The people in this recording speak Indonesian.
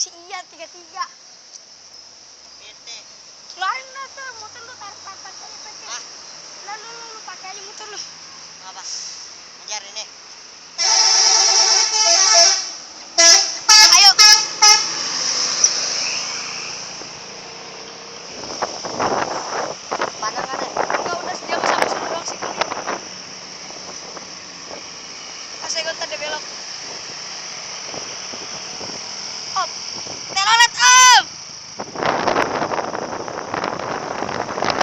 Iya, 33. Bete. Keluarin lah tuh motor lu, tarik aja pakai. Ah, Lu pakai aja motor lu. apa? Ajar ini. Ayo. Pandangannya. Enggak, udah dia sama sana doang sih kali. Pas saya gonta dia belok. Op. Telolet.